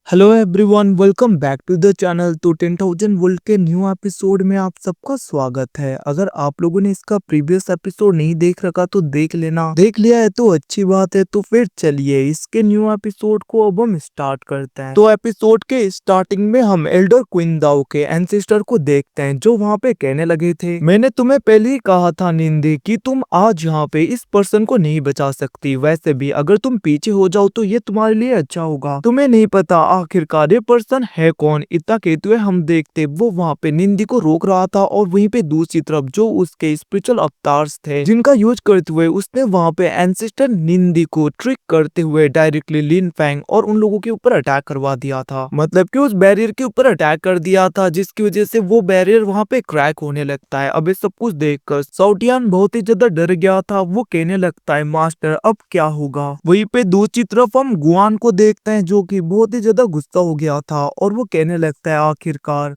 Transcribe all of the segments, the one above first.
Hello everyone, welcome back to the channel. तो 10,000 world के new episode में आप सबका स्वागत है। अगर आप लोगों ने इसका प्रीवियस एपिसोड नहीं देख रखा तो देख लेना, देख लिया है तो अच्छी बात है। तो फिर चलिए इसके न्यू एपिसोड को अब हम स्टार्ट करते हैं। तो एपिसोड के स्टार्टिंग में हम एल्डर क्वीन दाओ के एंसेस्टर को देखते हैं, जो वहाँ पे कहने लगे थे, मैंने तुम्हें पहले ही कहा था निंदी कि तुम आज यहाँ पे इस पर्सन को नहीं बचा सकती। वैसे भी अगर तुम पीछे हो जाओ तो ये तुम्हारे लिए अच्छा होगा। तुम्हें नहीं पता आखिरकार ये पर्सन है कौन। इतना कहते हुए हम देखते वो वहाँ पे निंदी को रोक रहा था, और वहीं पे दूसरी तरफ जो उसके स्पिरिचुअल अवतार्स थे, जिनका यूज करते हुए उसने वहाँ पे एंसेस्टर निंदी को ट्रिक करते हुए डायरेक्टली लिन फैंग और उन लोगों के ऊपर अटैक करवा दिया था। मतलब कि उस बैरियर के ऊपर अटैक कर दिया था, जिसकी वजह से वो बैरियर वहाँ पे क्रैक होने लगता है। अब ये सब कुछ देखकर साउटियान बहुत ही ज्यादा डर गया था। वो कहने लगता है, मास्टर अब क्या होगा। वहीं पे दूसरी तरफ हम गुआन को देखते हैं, जो कि बहुत ही ज्यादा गुस्सा हो गया था, और वो कहने लगता है, आखिरकार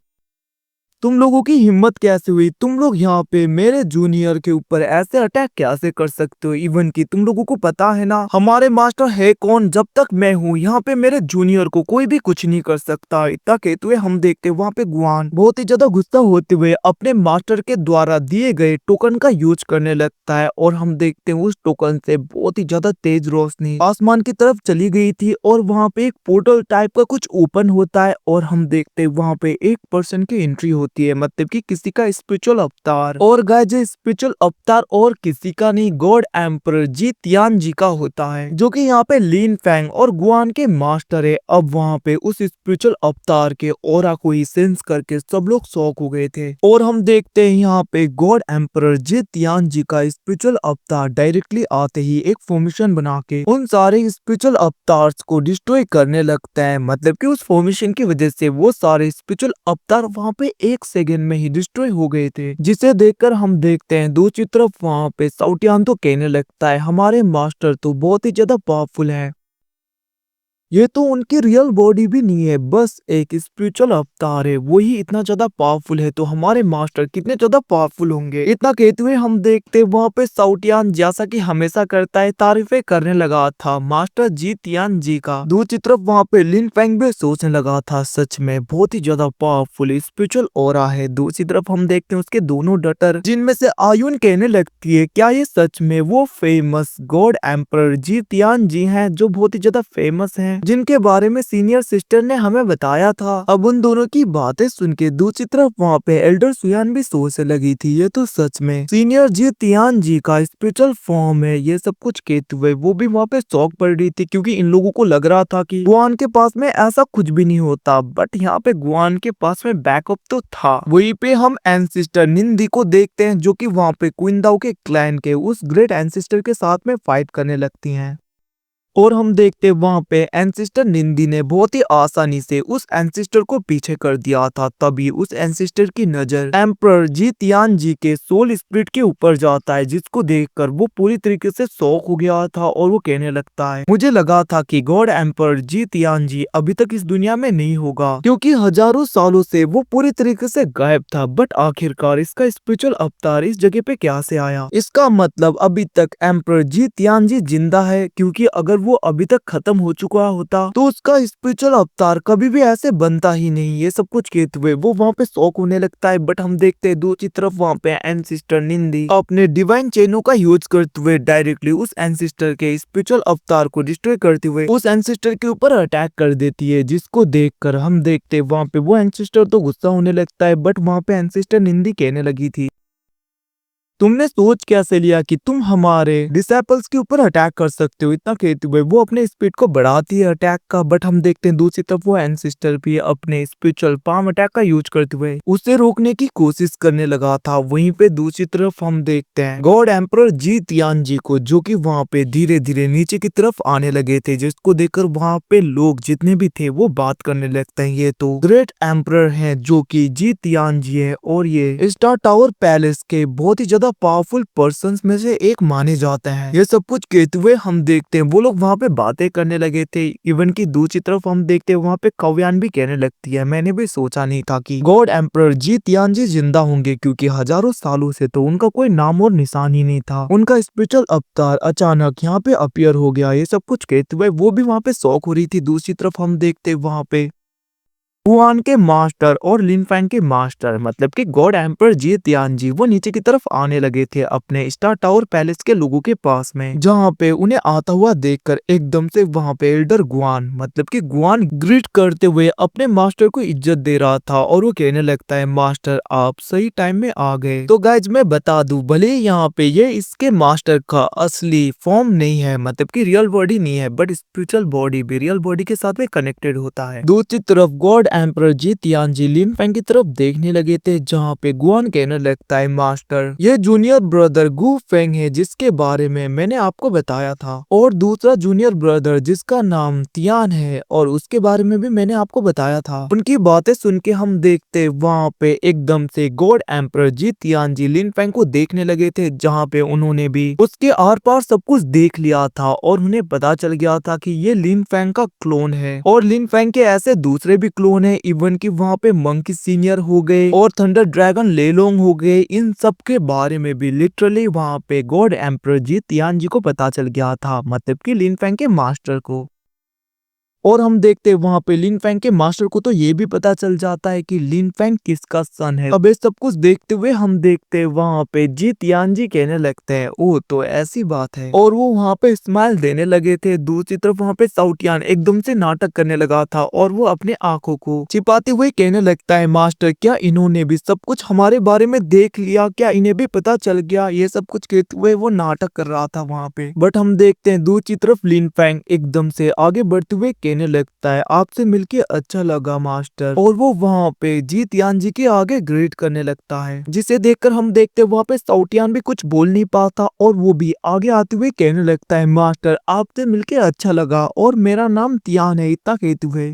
तुम लोगों की हिम्मत कैसे हुई? तुम लोग यहाँ पे मेरे जूनियर के ऊपर ऐसे अटैक कैसे कर सकते हो? इवन कि तुम लोगों को पता है ना हमारे मास्टर है कौन। जब तक मैं हूँ यहाँ पे मेरे जूनियर को कोई भी कुछ नहीं कर सकता। इतना कहते हुए हम देखते वहाँ पे गुआन बहुत ही ज्यादा गुस्सा होते हुए अपने मास्टर के द्वारा दिए गए टोकन का यूज करने लगता है, और हम देखते हैं उस टोकन से बहुत ही ज्यादा तेज रोशनी आसमान की तरफ चली गई थी, और वहाँ पे एक पोर्टल टाइप का कुछ ओपन होता है, और हम देखते हैं वहाँ पे एक पर्सन की एंट्री होती है, मतलब कि किसी का स्पिरिचुअल अवतार। और गाइस ये स्पिरिचुअल अवतार और किसी का नहीं, गॉड एम्परर जी तियान जी का होता है, जो कि यहाँ पे लिन फैंग और गुआन के मास्टर है। अब वहाँ पे उस स्पिरिचुअल अवतार के ऑरा को ही सेंस करके सब लोग शॉक हो गए थे, और हम देखते हैं यहाँ पे गॉड एम्परर जी तियान जी का स्पिरिचुअल अवतार डायरेक्टली आते ही एक फॉर्मेशन बना के उन सारे स्पिरिचुअल अवतार्स को डिस्ट्रॉय करने लगता है। मतलब कि उस फॉर्मेशन की वजह से वो सारे स्पिरिचुअल अवतार वहाँ पे एक सेकंड में ही डिस्ट्रॉय हो गए थे, जिसे देखकर हम देखते हैं दूसरी तरफ वहाँ पे साउटियान तो कहने लगता है, हमारे मास्टर तो बहुत ही ज्यादा पावरफुल है। ये तो उनकी रियल बॉडी भी नहीं है, बस एक स्पिरिचुअल अवतार है, वही इतना ज्यादा पावरफुल है, तो हमारे मास्टर कितने ज्यादा पावरफुल होंगे। इतना कहते हुए हम देखते वहाँ पे साउटियान जैसा कि हमेशा करता है तारीफें करने लगा था मास्टर जी तियान जी का। दूसरी तरफ वहाँ पे लिन फैंग भी सोचने लगा था, सच में बहुत ही ज्यादा पावरफुल स्पिरिचुअल ऑरा है। दूसरी तरफ हम देखते हैं उसके दोनों डॉटर, जिनमें से आयुन कहने लगती है, क्या ये सच में वो फेमस गॉड एम्परर जी तियान जी हैं, जो बहुत ही ज्यादा फेमस हैं, जिनके बारे में सीनियर सिस्टर ने हमें बताया था। अब उन दोनों की बातें सुन के दूसरी तरफ वहाँ पे एल्डर सुयान भी सोचने लगी थी, ये तो सच में सीनियर जी तियान जी का स्पिरिचुअल फॉर्म है। ये सब कुछ कहते हुए वो भी वहाँ पे शॉक पड़ रही थी, क्योंकि इन लोगों को लग रहा था कि गुआन के पास में ऐसा कुछ भी नहीं होता, बट यहाँ पे गुआन के पास में बैकअप तो था। वहीं पे हम एंसिस्टर निंदी को देखते हैं, जो कि वहाँ पे क्वीन दाओ के क्लैन के उस ग्रेट एंसिस्टर के साथ में फाइट करने लगती हैं, और हम देखते वहां पे एंसिस्टर निंदी ने बहुत ही आसानी से उस एंसिस्टर को पीछे कर दिया था। तभी उस एंसिस्टर की नजर एम्परर जी तियान जी के सोल स्पिरिट के ऊपर जाता है, जिसको देखकर वो पूरी तरीके से शॉक हो गया था, और वो कहने लगता है, मुझे लगा था कि गॉड एम्परर जी तियान जी अभी तक इस दुनिया में नहीं होगा, क्योंकि हजारों सालों से वो पूरी तरीके से गायब था, बट आखिरकार इसका स्पिरिचुअल अवतार इस जगह पे क्या से आया? इसका मतलब अभी तक एम्परर जी तियान जी जिंदा है, क्योंकि अगर वो अभी तक खत्म हो चुका होता तो उसका स्पिरिचुअल अवतार कभी भी ऐसे बनता ही नहीं। ये सब कुछ कहते हुए वो वहाँ पे शॉक होने लगता है, बट हम देखते हैं दूसरी तरफ वहाँ पे एंसिस्टर निंदी अपने डिवाइन चेनों का यूज करते हुए डायरेक्टली उस एंसिस्टर के स्पिरिचुअल अवतार को डिस्ट्रॉय करते हुए उस एंसिस्टर के ऊपर अटैक कर देती है, जिसको देखकर हम देखते हैं वहाँ पे वो एंसिस्टर तो गुस्सा होने लगता है, बट वहाँ पे एंसिस्टर निंदी कहने लगी थी, तुमने सोच कैसे लिया कि तुम हमारे डिसेपल्स के ऊपर अटैक कर सकते हो? इतना कहते हुए वो अपने स्पीड को बढ़ाती है अटैक का, बट हम देखते हैं दूसरी तरफ वो एंसिस्टर भी अपने स्पिरिचुअल पाम अटैक का यूज करते हुए उसे रोकने की कोशिश करने लगा था। वहीं पे दूसरी तरफ हम देखते हैं गॉड एम्परर जी तियान जी को, जो कि वहाँ पे धीरे धीरे नीचे की तरफ आने लगे थे, जिसको देखकर वहाँ पे लोग जितने भी थे वो बात करने लगते हैं, ये तो ग्रेट एम्परर हैं, जो कि जी तियान जी है, और ये स्टार टावर पैलेस के बहुत ही ज्यादा पावरफुल पर्सन्स में से एक माने जाते हैं। ये सब कुछ कहते हुए हम देखते हैं वो लोग वहाँ पे बातें करने लगे थे। इवन की दूसरी तरफ हम देखते हैं वहाँ पे कव्यान भी कहने लगती है, मैंने भी सोचा नहीं था कि गॉड एम्परर जी तियानजी जिंदा होंगे, क्योंकि हजारों सालों से तो उनका कोई नाम और निशान ही नहीं था। उनका स्पिरिचुअल अवतार अचानक यहाँ पे अपीयर हो गया। ये सब कुछ कहते हुए वो भी वहाँ पे शॉक हो रही थी। दूसरी तरफ हम देखते वहाँ पे गुआन के मास्टर और लिनफैंग के मास्टर मतलब कि गॉड एम्पर जी तियानजी वो नीचे की तरफ आने लगे थे अपने स्टार टावर पैलेस के लोगों के पास में, जहाँ पे उन्हें आता हुआ देखकर एकदम से वहाँ पे एल्डर गुआन मतलब कि गुआन ग्रीट करते हुए अपने मास्टर को इज्जत दे रहा था और वो कहने लगता है मास्टर आप सही टाइम में आ गए। तो गाइज मैं बता दूं भले यहाँ पे ये इसके मास्टर का असली फॉर्म नहीं है मतलब कि रियल बॉडी नहीं है, बट स्पिरिचुअल बॉडी भी रियल बॉडी के साथ में कनेक्टेड होता है। दूसरी तरफ गॉड एम्परर जी तियानजी लिनफैंग की तरफ देखने लगे थे, जहाँ पे गुआन कहने लगता है मास्टर ये जूनियर ब्रदर गु फेंग है जिसके बारे में मैंने आपको बताया था, और दूसरा जूनियर ब्रदर जिसका नाम तियान है और उसके बारे में भी मैंने आपको बताया था। उनकी बातें सुन के हम देखते वहाँ पे एकदम से गॉड एम्परर जी तियानजी लिनफैंग को देखने लगे थे, जहाँ पे उन्होंने भी उसके आर पार सब कुछ देख लिया था और उन्हें पता चल गया था कि ये लिनफैंग का क्लोन है और लिनफैंग के ऐसे दूसरे भी क्लोन है। इवन की वहाँ पे मंकी सीनियर हो गए और थंडर ड्रैगन लेलोंग हो गए, इन सब के बारे में भी लिटरली वहाँ पे गॉड एम्परर जी तियानजी को पता चल गया था मतलब कि लिनफैंग के मास्टर को। और हम देखते हैं वहाँ पे लिनफैंग के मास्टर को तो ये भी पता चल जाता है कि लिनफैंग किसका सन है। अब ये सब कुछ देखते हुए हम देखते हैं वहाँ पे जी तियानजी कहने लगते हैं ओ तो ऐसी बात है, और वो वहाँ पे स्माइल देने लगे थे। दूसरी तरफ वहाँ पे साउटियान एकदम से नाटक करने लगा था और वो अपने आंखों को छिपाते हुए कहने लगता है मास्टर क्या इन्होंने भी सब कुछ हमारे बारे में देख लिया, क्या इन्हें भी पता चल गया। ये सब कुछ कहते हुए वो नाटक कर रहा था वहाँ पे। बट हम देखते हैं दूसरी तरफ लिनफैंग एकदम से आगे बढ़ते हुए कहने लगता है आपसे मिलके अच्छा लगा मास्टर, और वो वहाँ पे जी तियानजी के आगे ग्रीट करने लगता है, जिसे देखकर हम देखते हैं वहाँ पे साउटियान भी कुछ बोल नहीं पाता और वो भी आगे आते हुए कहने लगता है मास्टर आपसे मिलके अच्छा लगा और मेरा नाम तियान है। इतना कहते हुए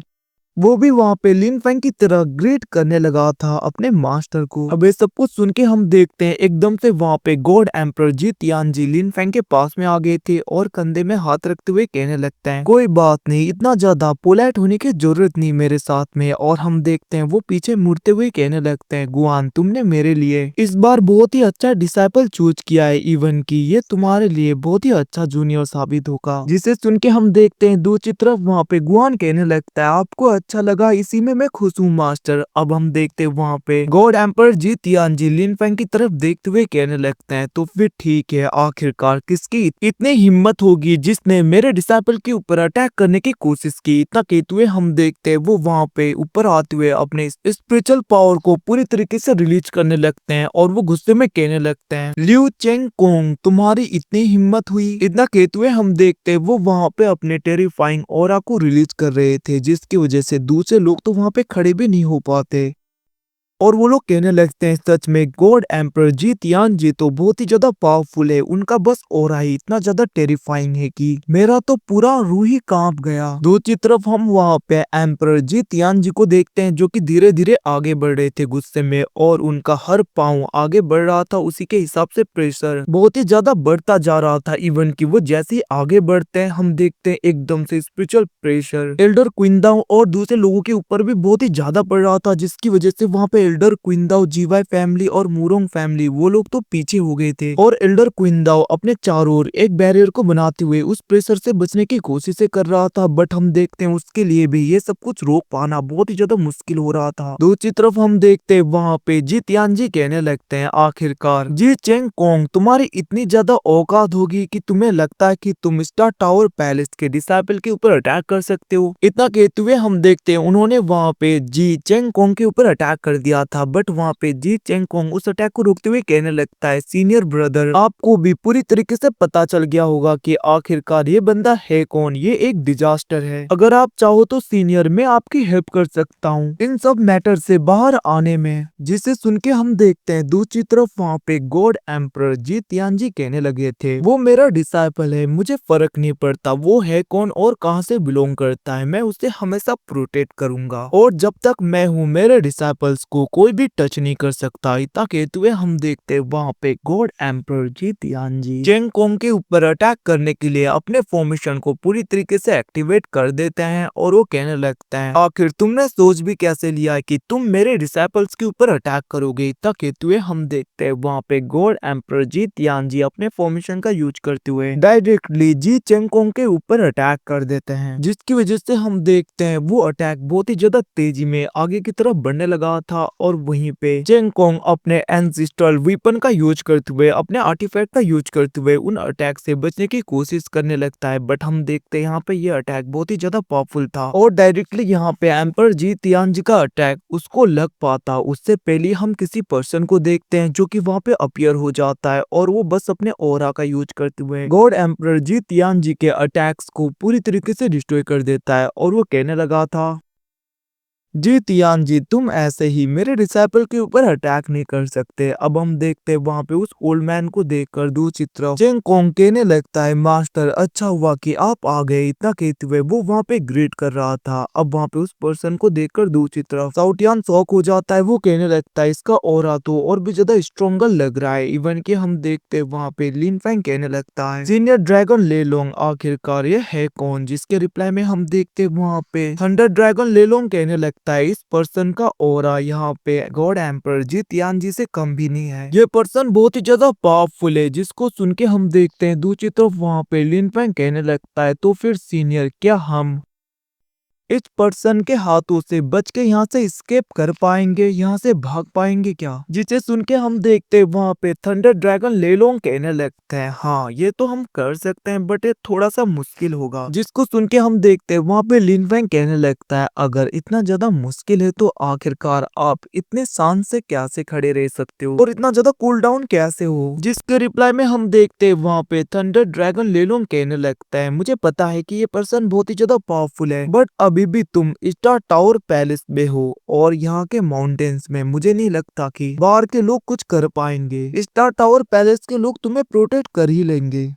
वो भी वहाँ पे लिनफैंग की तरह ग्रीट करने लगा था अपने मास्टर को। अब ये सब कुछ सुन के हम देखते हैं एकदम से वहाँ पे गॉड एम्परर जी तियानजी लिनफैंग के पास में आ गए थे और कंधे में हाथ रखते हुए कहने लगते हैं कोई बात नहीं, इतना ज्यादा पोलाइट होने की जरूरत नहीं मेरे साथ में। और हम देखते हैं वो पीछे मुड़ते हुए कहने लगते हैं गुआन तुमने मेरे लिए इस बार बहुत ही अच्छा डिसाइपल चूज किया है, इवन की ये तुम्हारे लिए बहुत ही अच्छा जूनियर साबित होगा। जिसे सुन के हम देखते हैं दूसरी तरफ वहाँ पे गुआन कहने लगता है आपको अच्छा लगा, इसी में मैं खुश हूँ मास्टर। अब हम देखते हैं वहाँ पे गॉड एम्परर जी तियानजी लिनफैंग की तरफ देखते हुए कहने लगते हैं तो फिर ठीक है, आखिरकार किसकी इतनी हिम्मत होगी जिसने मेरे डिसाइपल के ऊपर अटैक करने की कोशिश की। इतना कहते हुए हम देखते हैं वो वहाँ पे ऊपर आते हुए अपने स्पिरिचुअल पावर को पूरी तरीके से रिलीज करने लगते हैं और वो गुस्से में कहने लगते हैं लिu चेंगकोंग तुम्हारी इतनी हिम्मत हुई। इतना कहते हुए हम देखते हैं वो वहाँ पे अपने टेरिफाइंग ऑरा को रिलीज कर रहे थे, जिसकी वजह से दूसरे लोग तो वहां पे खड़े भी नहीं हो पाते। और वो लोग कहने लगते हैं सच में गॉड एम्परर जी तियानजी तो बहुत ही ज्यादा पावरफुल है, उनका बस ऑरा ही इतना ज्यादा टेरिफाइंग है कि मेरा तो पूरा रूह ही कांप गया। दूसरी तरफ हम वहाँ पे एम्परर जी तियानजी को देखते हैं जो कि धीरे धीरे आगे बढ़ रहे थे गुस्से में, और उनका हर पाँव आगे बढ़ रहा था उसी के हिसाब से प्रेशर बहुत ही ज्यादा बढ़ता जा रहा था। इवन की वो जैसे ही आगे बढ़ते हैं हम देखते हैं एकदम से स्पिरिचुअल प्रेशर एल्डर क्विंदाओ और दूसरे लोगों के ऊपर भी बहुत ही ज्यादा पड़ रहा था, जिसकी वजह से वहाँ पे एल्डर क्विंदाओ जीवाई फैमिली और मूरोंग फैमिली वो लोग तो पीछे हो गए थे, और एल्डर क्विंदाओ अपने चारों ओर एक बैरियर को बनाते हुए उस प्रेशर से बचने की कोशिशें कर रहा था। बट हम देखते हैं उसके लिए भी ये सब कुछ रोक पाना बहुत ही ज्यादा मुश्किल हो रहा था। दूसरी तरफ हम देखते हैं वहाँ पे जी तियानजी कहने लगते हैं आखिरकार जी चेंगकोंग तुम्हारी इतनी ज्यादा औकात होगी कि तुम्हें लगता है कि तुम स्टार टावर पैलेस के डिसाइपल के ऊपर अटैक कर सकते हो। इतना कहते हुए हम देखते हैं उन्होंने वहाँ पे जी चेंगकोंग के ऊपर अटैक कर दिया था, बट वहाँ पे जी चेंगकोंग उस अटैक को रोकते हुए कहने लगता है सीनियर ब्रदर आपको भी पूरी तरीके से पता चल गया होगा कि आखिरकार ये बंदा है कौन, ये एक डिजास्टर है। अगर आप चाहो तो सीनियर मैं आपकी हेल्प कर सकता हूँ इन सब मैटर से बाहर आने में। जिसे सुन के हम देखते हैं दूसरी तरफ वहाँ पे गॉड एम्परर जी तियानजी कहने लगे थे वो मेरा डिसाइपल है, मुझे फर्क नहीं पड़ता वो है कौन और कहाँ से बिलोंग करता है, मैं उसे हमेशा प्रोटेक्ट करूंगा, और जब तक मैं हूँ मेरे डिसाइपल्स को कोई भी टच नहीं कर सकता। इतना कहते हुए हम देखते वहां पे गॉड एम्परर जी तियानजी चेंग कोंग के ऊपर अटैक करने के लिए अपने फॉर्मेशन को पूरी तरीके से एक्टिवेट कर देते हैं और वो कहने लगता है आखिर तुमने सोच भी कैसे लिया कि तुम मेरे डिसाइपल्स के ऊपर अटैक करोगे। इतना कहते हुए हम देखते हैं वहां पे गॉड एम्परर जी तियानजी अपने फॉर्मेशन का यूज करते हुए डायरेक्टली जी चेंग कोंग के ऊपर अटैक कर देते हैं, जिसकी वजह से हम देखते हैं वो अटैक बहुत ही ज्यादा तेजी में आगे की तरफ बढ़ने लगा था और वहीं पे चेंग कोंग अपने एंसिस्ट्रल वीपन का यूज करते हुए अपने आर्टिफैक्ट का यूज करते हुए उन अटैक से बचने की कोशिश करने लगता है। बट हम देखते हैं यहाँ पे ये अटैक बहुत ही ज्यादा पावरफुल था और डायरेक्टली यहाँ पे एम्पर जी तियानजी का अटैक उसको लग पाता उससे पहले हम किसी पर्सन को देखते हैं जो कि वहां पे अपीयर हो जाता है और वो बस अपने ऑरा का यूज करते हुए गॉड एम्पर जी तियानजी के अटैक्स को पूरी तरीके से डिस्ट्रॉय कर देता है और वो कहने लगा था जी तियानजी तुम ऐसे ही मेरे डिसाइपल के ऊपर अटैक नहीं कर सकते। अब हम देखते हैं वहां पे उस ओल्ड मैन को देखकर दूसरी तरफ चेंग कोंग कहने लगता है मास्टर अच्छा हुआ कि आप आ गए। इतना कहते हुए वो वहां पे ग्रीट कर रहा था। अब वहां पे उस पर्सन को देखकर दूसरी तरफ साउटियान शॉक हो जाता है। वो कहने लगता है इसका ऑरा तो और भी ज्यादा स्ट्रॉन्गर लग रहा है। इवन कि हम देखते हैं वहां पे लिन फैंग कहने लगता है सीनियर ड्रैगन ले लोंग आखिरकार ये है कौन, जिसके रिप्लाई में हम देखते हैं वहां पे थंडर ड्रैगन ले लोंग कहने लगता है इस पर्सन का ऑरा यहाँ पे गॉड एम्पर जी तियानजी से कम भी नहीं है। ये पर्सन बहुत ही ज्यादा पावरफुल है, जिसको सुन के हम देखते हैं दूसरी तरफ वहां पे लिन फैंग कहने लगता है तो फिर सीनियर क्या हम इस पर्सन के हाथों से बच के यहाँ से स्केप कर पाएंगे, यहाँ से भाग पाएंगे क्या। जिसे सुन के हम देखते हैं वहां पे थंडर ड्रैगन ले लोंग कहने लगते हैं हाँ ये तो हम कर सकते हैं बट ये थोड़ा सा मुश्किल होगा। जिसको सुन के हम देखते हैं वहां पे लिन फैंग कहने लगता है अगर इतना ज्यादा मुश्किल है तो आखिरकार आप इतने शान से कैसे खड़े रह सकते हो और इतना ज्यादा कूल डाउन कैसे हो। जिसके रिप्लाई में हम देखते हैं वहां पे थंडर ड्रैगन ले लोंग कहने लगता है मुझे पता है कि ये पर्सन बहुत ही ज्यादा पावरफुल है बट अभी भी तुम स्टार टावर पैलेस में हो और यहाँ के माउंटेन्स में मुझे नहीं लगता कि बाहर के लोग कुछ कर पाएंगे। स्टार टावर पैलेस के लोग तुम्हें प्रोटेक्ट कर ही लेंगे।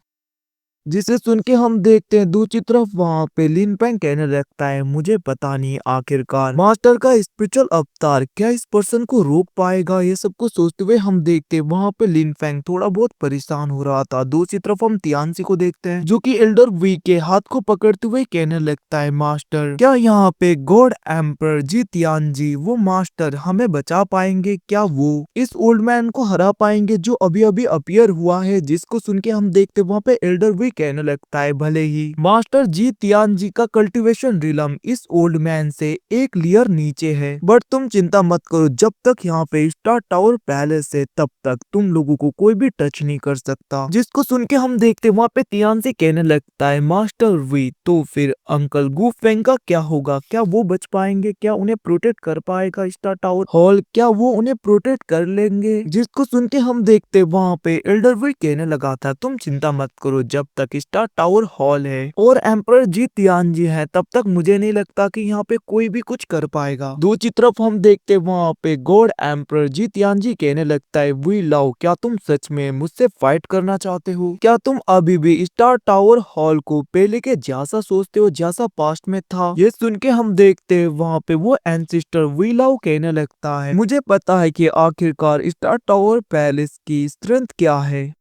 जिसे सुन के हम देखते हैं दूसरी तरफ वहां पे लिन फैंग कहने लगता है मुझे पता नहीं आखिरकार मास्टर का स्पिरिचुअल अवतार क्या इस पर्सन को रोक पाएगा। ये सब कुछ सोचते हुए हम देखते हैं वहां पे लिन फैंग थोड़ा बहुत परेशान हो रहा था। दूसरी तरफ हम तियानसी को देखते हैं जो कि एल्डर वी के हाथ को पकड़ते हुए कहने लगता है मास्टर क्या यहाँ पे गॉड एम्पर जी तियानजी वो मास्टर हमें बचा पाएंगे, क्या वो इस ओल्ड मैन को हरा पाएंगे जो अभी अभी अपीयर हुआ है। जिसको सुन के हम देखते वहां पे एल्डर वी कहने लगता है भले ही मास्टर जी तियानजी का कल्टीवेशन रिलम इस ओल्ड मैन से एक लेयर नीचे है बट तुम चिंता मत करो जब तक यहाँ पे स्टार टावर पैलेस है तब तक तुम लोगों को कोई भी टच नहीं कर सकता। जिसको सुन के हम देखते वहाँ पे तियानजी कहने लगता है मास्टर वी तो फिर अंकल गू फेंग का क्या होगा, क्या वो बच पाएंगे, क्या उन्हें प्रोटेक्ट कर पाएगा स्टार टावर हॉल, क्या वो उन्हें प्रोटेक्ट कर लेंगे। जिसको सुन के हम देखते वहाँ पे एल्डर वी कहने लगा था तुम चिंता मत करो जब तक स्टार टावर हॉल है और एम्परर जी तियानजी है तब तक मुझे नहीं लगता कि यहाँ पे कोई भी कुछ कर पाएगा। दूसरी तरफ हम देखते वहाँ पे गॉड एम्परर जी तियानजी कहने लगता है वी लव क्या तुम सच में मुझसे फाइट करना चाहते हो, क्या तुम अभी भी स्टार टावर हॉल को पहले के जैसा सोचते हो जैसा पास्ट में था। ये सुन के हम देखते वहाँ पे वो एंसिस्टर वी लव कहने लगता है मुझे पता है कि आखिरकार स्टार टावर पैलेस की स्ट्रेंथ क्या है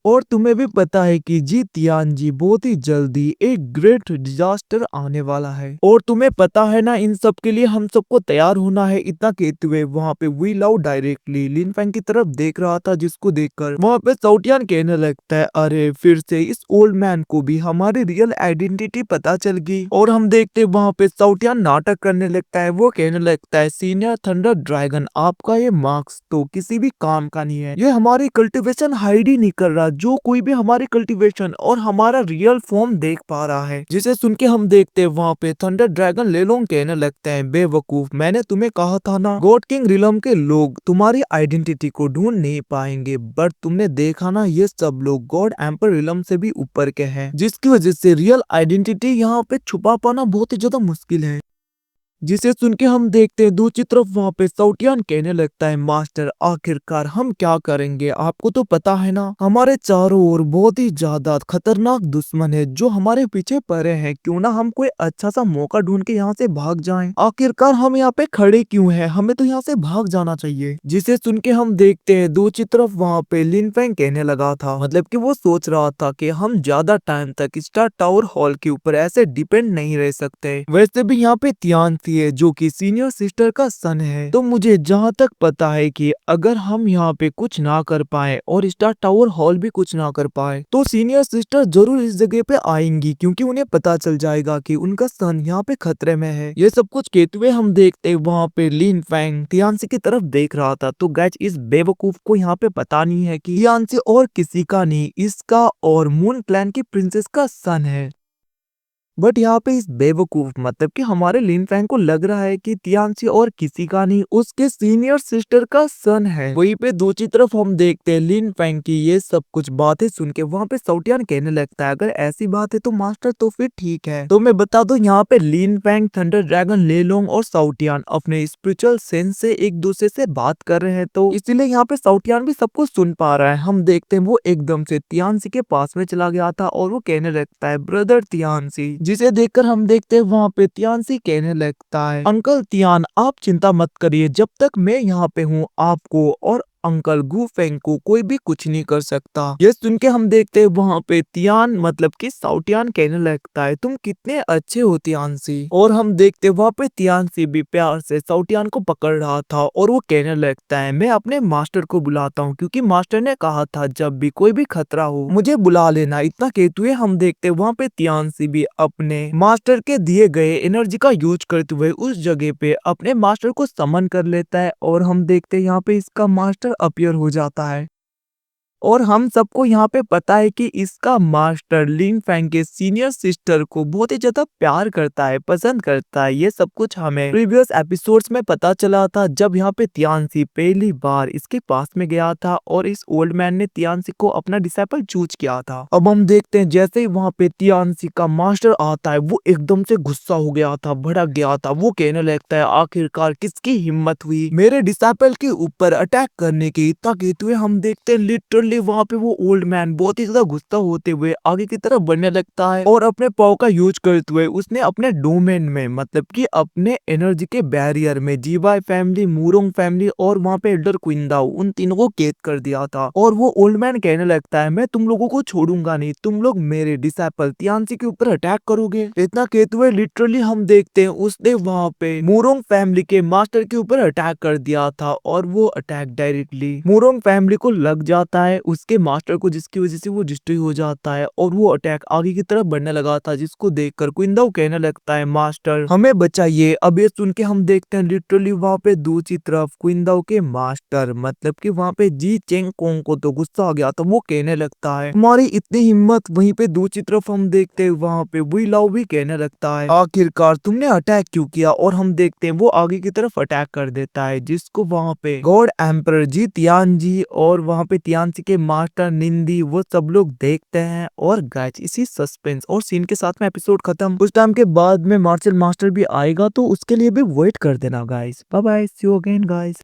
और तुम्हें भी पता है कि जी तियानजी बहुत ही जल्दी एक ग्रेट डिजास्टर आने वाला है और तुम्हें पता है ना इन सब के लिए हम सबको तैयार होना है। इतना कहते हुए वहाँ पे वी लाओ डायरेक्टली लिन फैंग की तरफ देख रहा था जिसको देखकर वहाँ पे साउटियान कहने लगता है अरे फिर से इस ओल्ड मैन को भी हमारी रियल आइडेंटिटी पता चल गई। और हम देखते वहाँ पे साउटियान नाटक करने लगता है। वो कहने लगता है सीनियर थंडर ड्रैगन आपका ये मार्क्स तो किसी भी काम का नहीं है, ये हमारी कल्टिवेशन हाइड ही नहीं कर रहा, जो कोई भी हमारे कल्टीवेशन और हमारा रियल फॉर्म देख पा रहा है। जिसे सुन के हम देखते वहाँ पे थंडर ड्रैगन ले लोंग कहने लगते हैं बेवकूफ मैंने तुम्हें कहा था ना गॉड किंग रिलम के लोग तुम्हारी आइडेंटिटी को ढूंढ नहीं पाएंगे बट तुमने देखा ना ये सब लोग गॉड एम्पर रिलम से भी ऊपर के हैं जिसकी वजह से रियल आइडेंटिटी यहाँ पे छुपा पाना बहुत ही ज्यादा मुश्किल है। जिसे सुन के हम देखते हैं दूसरी तरफ वहाँ पे साउटियान कहने लगता है, मास्टर आखिरकार हम क्या करेंगे, आपको तो पता है ना हमारे चारों ओर बहुत ही ज्यादा खतरनाक दुश्मन है जो हमारे पीछे पड़े हैं, क्यों ना हम कोई अच्छा सा मौका ढूंढ के यहाँ से भाग जाएं। आखिरकार हम यहाँ पे खड़े क्यों हैं, हमें तो यहाँ से भाग जाना चाहिए। जिसे सुन के हम देखते हैं दूसरी तरफ वहाँ पे लिन फेंग कहने लगा था, मतलब कि वो सोच रहा था कि हम ज्यादा टाइम तक स्टार टावर हॉल के ऊपर ऐसे डिपेंड नहीं रह सकते। वैसे भी यहाँ पे तियानसी है जो कि सीनियर सिस्टर का सन है, तो मुझे जहाँ तक पता है कि अगर हम यहाँ पे कुछ ना कर पाए और स्टार टावर हॉल भी कुछ ना कर पाए तो सीनियर सिस्टर जरूर इस जगह पे आएंगी, क्योंकि उन्हें पता चल जाएगा कि उनका सन यहाँ पे खतरे में है। ये सब कुछ कहते हुए हम देखते वहाँ पे लिन फेंग तियानसी की तरफ देख रहा था। तो गाइस इस बेवकूफ को यहाँ पे पता नहीं है कि तियानसी और किसी का नहीं, इसका और मून क्लैन की प्रिंसेस का सन है। बट यहाँ पे इस बेवकूफ मतलब कि हमारे लिन फैंग को लग रहा है कि तियानसी और किसी का नहीं, उसके सीनियर सिस्टर का सन है। वहीं पे दूसरी तरफ हम देखते हैं लिन फैंग की ये सब कुछ बातें सुन के वहाँ पे साउटियान कहने लगता है, अगर ऐसी बात है तो मास्टर तो फिर ठीक है। तो मैं बता दूं यहाँ पे लिन फैंग, थंडर ड्रैगन, लेलोंग और साउटियान अपने स्पिरिचुअल सेंस से एक दूसरे से बात कर रहे हैं, तो इसीलिए यहाँ पे साउटियान भी सब कुछ सुन पा रहा है। हम देखते हैं वो एकदम से तियानसी के पास में चला गया था और वो कहने लगता है, ब्रदर तियानसी। जिसे देखकर हम देखते हैं वहाँ पे तियानसी कहने लगता है, अंकल तियान आप चिंता मत करिए, जब तक मैं यहाँ पे हूँ आपको और अंकल गू फेंग को कोई भी कुछ नहीं कर सकता। ये सुन के हम देखते हैं वहाँ पे तियान मतलब कि साउटियान कहने लगता है, तुम कितने अच्छे हो तियानसी। और हम देखते हैं वहाँ पे तियानसी भी प्यार से साउटियान को पकड़ रहा था और वो कहने लगता है, मैं अपने मास्टर को बुलाता हूँ क्योंकि मास्टर ने कहा था जब भी कोई भी खतरा हो मुझे बुला लेना। इतना कहते हुए हम देखते हैं वहाँ पे तियानसी भी अपने मास्टर के दिए गए एनर्जी का यूज करते हुए उस जगह पे अपने मास्टर को समन कर लेता है और हम देखते हैं यहाँ पे इसका मास्टर अपीयर हो जाता है। और हम सबको यहाँ पे पता है कि इसका मास्टर लिन फैंग के सीनियर सिस्टर को बहुत ही ज्यादा प्यार करता है, पसंद करता है। ये सब कुछ हमें प्रीवियस एपिसोड्स में पता चला था जब यहाँ पे तियानसी पहली बार इसके पास में गया था और इस ओल्ड मैन ने तियानसी को अपना डिसाइपल चूज किया था। अब हम देखते हैं जैसे ही वहाँ पे तियानसी का मास्टर आता है वो एकदम से गुस्सा हो गया था, भड़क गया था। वो कहने लगता है, आखिरकार किसकी हिम्मत हुई मेरे डिसाइपल के ऊपर अटैक करने की। इतना कहते हुए हम देखते हैं लिटरली वहाँ पे वो ओल्ड मैन बहुत ही ज्यादा गुस्सा होते हुए आगे की तरफ बढ़ने लगता है और अपने पाव का यूज करते हुए उसने अपने डोमेन में मतलब कि अपने एनर्जी के बैरियर में जीवाई फैमिली, मूरोंग फैमिली और वहाँ पे एल्डर क्विंदाओ उन तीनों को कैद कर दिया था। और वो ओल्ड मैन कहने लगता है, मैं तुम लोगों को छोड़ूंगा नहीं, तुम लोग मेरे डिसाइपल तियानसी के ऊपर अटैक करोगे। इतना कहते हुए लिटरली हम देखते हैं उसने वहाँ पे मूरोंग फैमिली के मास्टर के ऊपर अटैक कर दिया था और वो अटैक डायरेक्टली मूरोंग फैमिली को लग जाता है, उसके मास्टर को, जिसकी वजह से वो डिस्ट्रॉय हो जाता है और वो अटैक आगे की तरफ बढ़ने लगा था, जिसको देखकर क्विंदाओ कहने लगता है, मास्टर हमें बचाइए। अब ये सुन के हम देखते हैं लिटरली वहाँ पे दूसरी तरफ क्विंदाओ के मास्टर मतलब कि वहाँ पे जी चेंग कोंग को तो गुस्सा आ गया था। वो कहने लगता है, तुम्हारी इतनी हिम्मत। वहीं पे दूसरी तरफ हम देखते हैं वहाँ पे वुई लाओ भी कहने लगता है, आखिरकार तुमने अटैक क्यों किया। और हम देखते हैं वो आगे की तरफ अटैक कर देता है, जिसको वहाँ पे गॉड एम्पर जी तियान जी और वहाँ पे तियानसी के मास्टर निंदी वो सब लोग देखते हैं। और गाइस इसी सस्पेंस और सीन के साथ में एपिसोड खत्म। कुछ टाइम के बाद में मार्शल मास्टर भी आएगा, तो उसके लिए भी वेट कर देना guys. Bye bye, see you again guys.